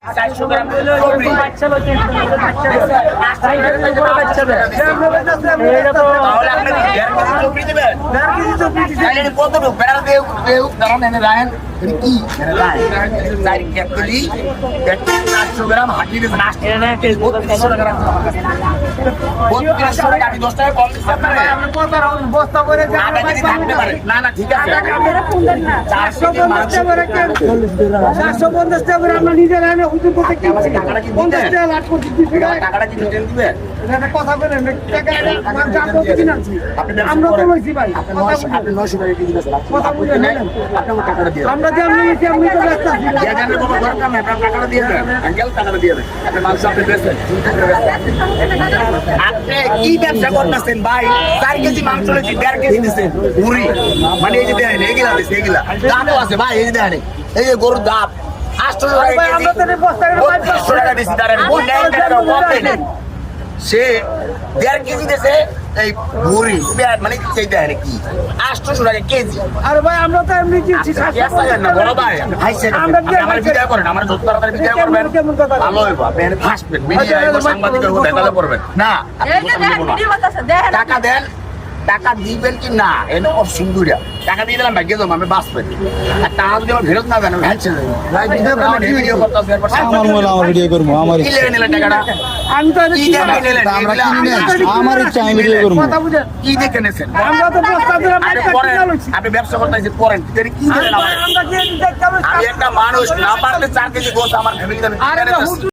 400 গ্রাম চর্বি। তাহলে আপনি 1.5 কেজি চর্বি দিবেন? তাহলে এটা কতটুকু? বেড়া দিয়ে দাঁড়ান এনে রাখেন। এটা কি? 4 কেজি 400 গ্রাম হাঁটি দিবেন। 3200 টাকা রাখবেন আমার কাছে। 3200 টাকা আমি 10 টাকা কম দিচ্ছি আপনারে। বস্তা করে আধা কেজি থাকতে পারে। না না ঠিক আছে। 450 টাকা করে কেন? 450 টাকা করে আমরা নিজের আনে হুজুর করতে কি? আমাকে টাকাটা কি দিবেন? 50 টাকা লাট করতে দিছি ভাই। টাকাটা কি রিটার্ন দিবেন? এটা কথা বলেন টাকা আমার যা করতে কিনাছি আমরা তো লইছি ভাই আপনি 900 টাকা কেজি দিয়েছেন। কথা বুঝেন না আপনি আমার টাকাটা দিয়ে দেন। আমরা যে আমি নিয়েছি আমি তো ব্যস্ত আছি দিয়ে দেন কোনো দরকার নাই, আপনার টাকাটা দিয়ে দেন। আঙ্কেল টাকাটা দিয়ে দেন। আপনি মাংস আপনি বেচেন। আপনি কি ব্যবসা করতেছেন ভাই? 4 কেজি মাংস লইছি, 1.5 কেজি দিচ্ছেন পুরি। মানে এই যে দেখেন এগুলা দিচ্ছে এগুলা দামও আছে ভাই। এই যে দেখেন এই যে গরুর দাম 800 টাকা ভাই কেজি। আমরা তো এই বস্তা করে 3200 টাকা দিচ্ছি তার সে 1.5 কেজি দিয়েছে এই ভুরি মানে সেই দেয় কি 800 টাকা কেজি। আরে ভাই আমরা তো এমনি দিচ্ছি বড় ভাই আমার বিদায় করেন, আমার যত তাড়াতাড়ি বিদায় করবেন ভালো হইব। আপনি ফাঁসবেন মিডিয়া সাংবাদিকের কথা তাহলে করবেন না। টাকা দেন, টাকা দিবেন কি না এনে অপশন দুইটা। টাকা দিয়ে দিলাম ভাগ্য জমা আমি বাঁচবেন, আর টাকা যদি আমার ফেরত না দেন আমি ভ্যানছে ভাই ভিডিও করতে আমার মনে আমার ভিডিও করবো আমার কি লেগে নিলেন টাকাটা? আমি তো কি দেখে নিলেন? আমরা কিনে নিয়ে আমার ইচ্ছা আমি ভিডিও করবো। কথা বুঝেন কি দেখে নিয়েছেন? আমরা তো বস্তা করে আপনি করেন, আপনি ব্যবসা করতে এসে করেন, কি দিলেন আমাকে? আমরা যে দেখতে আমি একটা মানুষ, না পারলে 4 কেজি গোছ আমার ফ্যামিলি